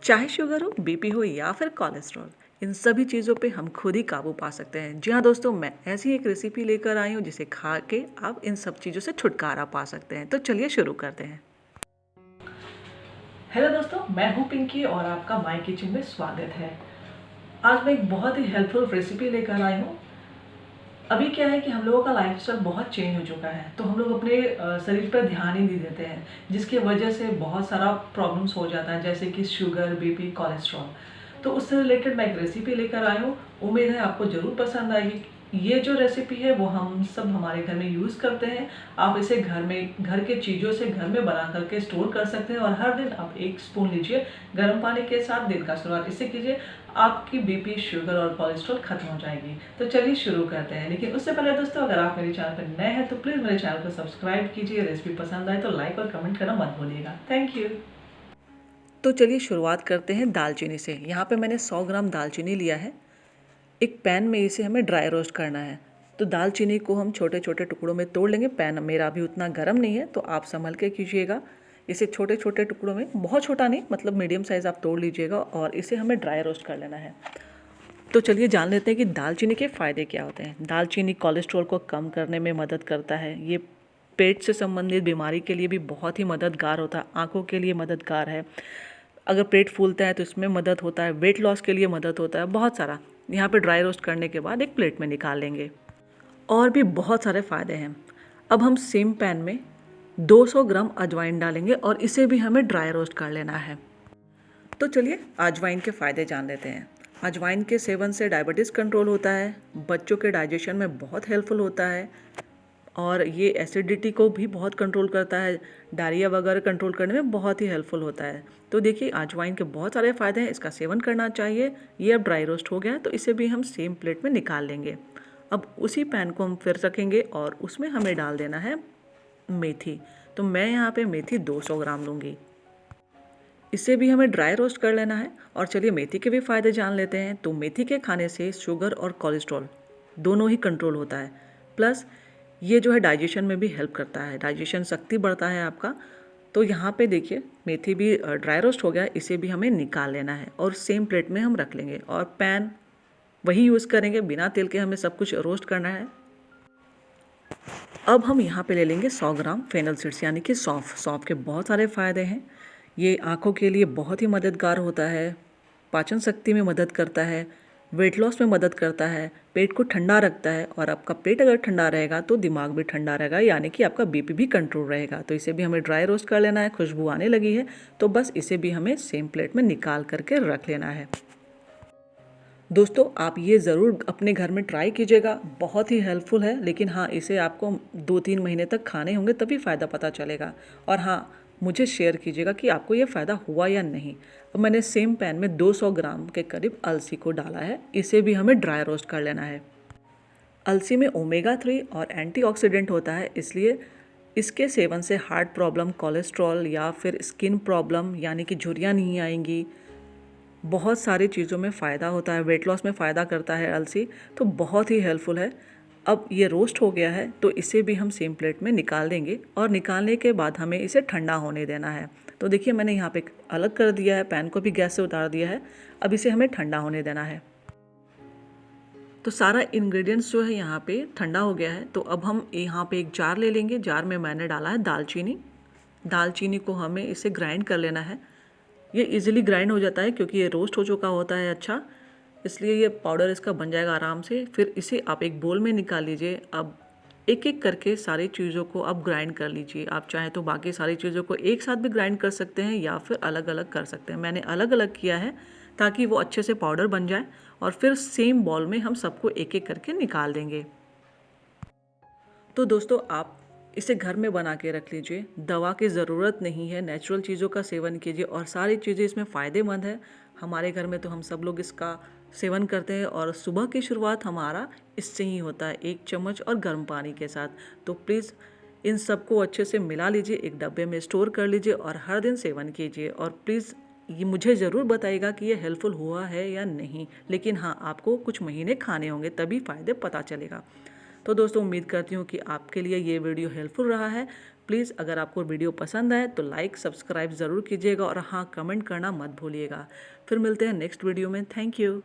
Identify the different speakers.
Speaker 1: चाहे शुगर हो, बीपी हो या फिर कोलेस्ट्रॉल, इन सभी चीज़ों पे हम खुद ही काबू पा सकते हैं। जी हाँ दोस्तों, मैं ऐसी एक रेसिपी लेकर आई हूँ जिसे खा के आप इन सब चीज़ों से छुटकारा पा सकते हैं। तो चलिए शुरू करते हैं। हेलो दोस्तों, मैं हूँ पिंकी और आपका माय किचन में स्वागत है। आज मैं एक बहुत ही हेल्पफुल रेसिपी लेकर आई हूँ। अभी क्या है कि हम लोगों का लाइफस्टाइल बहुत चेंज हो चुका है, तो हम लोग अपने शरीर पर ध्यान ही नहीं देते हैं, जिसकी वजह से बहुत सारा प्रॉब्लम्स हो जाता है, जैसे कि शुगर, बीपी, कोलेस्ट्रॉल। तो उससे रिलेटेड मैं एक रेसिपी लेकर आई हूँ। उम्मीद है आपको ज़रूर पसंद आएगी। ये जो रेसिपी है वो हम सब हमारे घर में यूज़ करते हैं। आप इसे घर के चीज़ों से घर में बना करके स्टोर कर सकते हैं और हर दिन आप 1 स्पून लीजिए गर्म पानी के साथ। दिन का शुरुआत इससे कीजिए, आपकी बीपी, शुगर और कोलेस्ट्रॉल खत्म हो जाएगी। तो चलिए शुरू करते हैं। लेकिन उससे पहले दोस्तों, अगर आप मेरे चैनल पर नए हैं तो प्लीज़ मेरे चैनल को सब्सक्राइब कीजिए। रेसिपी पसंद आए तो लाइक और कमेंट करना मत भूलिएगा। Thank you. तो चलिए शुरुआत करते हैं दालचीनी से। यहाँ पे मैंने 100 ग्राम दालचीनी लिया है। एक पैन में इसे हमें ड्राई रोस्ट करना है। तो दालचीनी को हम छोटे छोटे टुकड़ों में तोड़ लेंगे। पैन मेरा अभी उतना गर्म नहीं है, तो आप संभल के कीजिएगा। इसे छोटे छोटे टुकड़ों में, बहुत छोटा नहीं, मतलब मीडियम साइज़ आप तोड़ लीजिएगा और इसे हमें ड्राई रोस्ट कर लेना है। तो चलिए जान लेते हैं कि दालचीनी के फ़ायदे क्या होते हैं। दालचीनी कोलेस्ट्रॉल को कम करने में मदद करता है। ये पेट से संबंधित बीमारी के लिए भी बहुत ही मददगार होता है। आँखों के लिए मददगार है। अगर पेट फूलता है तो इसमें मदद होता है। वेट लॉस के लिए मदद होता है। बहुत सारा यहाँ पे ड्राई रोस्ट करने के बाद एक प्लेट में निकाल लेंगे। और भी बहुत सारे फ़ायदे हैं। अब हम सेम पैन में 200 ग्राम अजवाइन डालेंगे और इसे भी हमें ड्राई रोस्ट कर लेना है। तो चलिए अजवाइन के फ़ायदे जान लेते हैं। अजवाइन के सेवन से डायबिटीज़ कंट्रोल होता है, बच्चों के डाइजेशन में बहुत हेल्पफुल होता है और ये एसिडिटी को भी बहुत कंट्रोल करता है। डायरिया वगैरह कंट्रोल करने में बहुत ही हेल्पफुल होता है। तो देखिए अजवाइन के बहुत सारे फ़ायदे हैं, इसका सेवन करना चाहिए। ये अब ड्राई रोस्ट हो गया है, तो इसे भी हम सेम प्लेट में निकाल लेंगे। अब उसी पैन को हम फिर रखेंगे और उसमें हमें डाल देना है मेथी। तो मैं यहाँ पे मेथी 200 ग्राम लूँगी। इसे भी हमें ड्राई रोस्ट कर लेना है। और चलिए मेथी के भी फ़ायदे जान लेते हैं। तो मेथी के खाने से शुगर और कोलेस्ट्रॉल दोनों ही कंट्रोल होता है। प्लस ये जो है डाइजेशन में भी हेल्प करता है, डाइजेशन शक्ति बढ़ता है आपका। तो यहाँ पे देखिए मेथी भी ड्राई रोस्ट हो गया, इसे भी हमें निकाल लेना है और सेम प्लेट में हम रख लेंगे। और पैन वही यूज़ करेंगे, बिना तेल के हमें सब कुछ रोस्ट करना है। अब हम यहाँ पे ले लेंगे 100 ग्राम फेनल सीड्स, यानी कि सौंफ। सौंफ के बहुत सारे फ़ायदे हैं। ये आँखों के लिए बहुत ही मददगार होता है, पाचन शक्ति में मदद करता है, वेट लॉस में मदद करता है, पेट को ठंडा रखता है। और आपका पेट अगर ठंडा रहेगा तो दिमाग भी ठंडा रहेगा, यानी कि आपका बीपी भी कंट्रोल रहेगा। तो इसे भी हमें ड्राई रोस्ट कर लेना है। खुशबू आने लगी है तो बस इसे भी हमें सेम प्लेट में निकाल करके रख लेना है। दोस्तों आप ये ज़रूर अपने घर में ट्राई कीजिएगा, बहुत ही हेल्पफुल है। लेकिन हाँ, इसे आपको 2-3 महीने तक खाने होंगे तभी फ़ायदा पता चलेगा। और हाँ, मुझे शेयर कीजिएगा कि आपको ये फ़ायदा हुआ या नहीं। अब मैंने सेम पैन में 200 ग्राम के करीब अलसी को डाला है, इसे भी हमें ड्राई रोस्ट कर लेना है। अलसी में ओमेगा 3 और एंटीऑक्सीडेंट होता है, इसलिए इसके सेवन से हार्ट प्रॉब्लम, कोलेस्ट्रॉल या फिर स्किन प्रॉब्लम यानी कि झुर्रियाँ नहीं आएंगी। बहुत सारी चीज़ों में फ़ायदा होता है, वेट लॉस में फ़ायदा करता है अलसी, तो बहुत ही हेल्पफुल है। अब ये रोस्ट हो गया है तो इसे भी हम सेम प्लेट में निकाल देंगे और निकालने के बाद हमें इसे ठंडा होने देना है। तो देखिए मैंने यहाँ पे अलग कर दिया है, पैन को भी गैस से उतार दिया है। अब इसे हमें ठंडा होने देना है। तो सारा इंग्रेडिएंट्स जो है यहाँ पे ठंडा हो गया है। तो अब हम यहाँ पे एक जार ले लेंगे। जार में मैंने डाला है दालचीनी। दालचीनी को हमें इसे ग्राइंड कर लेना है। ये इजीली ग्राइंड हो जाता है क्योंकि ये रोस्ट हो चुका होता है अच्छा, इसलिए ये पाउडर इसका बन जाएगा आराम से। फिर इसे आप एक बोल में निकाल लीजिए। अब एक एक करके सारी चीज़ों को आप ग्राइंड कर लीजिए। आप चाहें तो बाकी सारी चीज़ों को एक साथ भी ग्राइंड कर सकते हैं या फिर अलग अलग कर सकते हैं। मैंने अलग अलग किया है ताकि वो अच्छे से पाउडर बन जाए। और फिर सेम बॉल में हम सबको एक एक करके निकाल देंगे। तो दोस्तों आप इसे घर में बना के रख लीजिए, दवा की ज़रूरत नहीं है, नेचुरल चीज़ों का सेवन कीजिए और सारी चीज़ें इसमें फ़ायदेमंद है। हमारे घर में तो हम सब लोग इसका सेवन करते हैं और सुबह की शुरुआत हमारा इससे ही होता है, 1 चम्मच और गर्म पानी के साथ। तो प्लीज़ इन सबको अच्छे से मिला लीजिए, एक डब्बे में स्टोर कर लीजिए और हर दिन सेवन कीजिए। और प्लीज़ ये मुझे ज़रूर बताइएगा कि ये हेल्पफुल हुआ है या नहीं। लेकिन हाँ, आपको कुछ महीने खाने होंगे तभी फ़ायदे पता चलेगा। तो दोस्तों उम्मीद करती हूँ कि आपके लिए ये वीडियो हेल्पफुल रहा है। प्लीज़ अगर आपको वीडियो पसंद आए तो लाइक सब्सक्राइब ज़रूर कीजिएगा और हाँ, कमेंट करना मत भूलिएगा। फिर मिलते हैं नेक्स्ट वीडियो में। Thank you.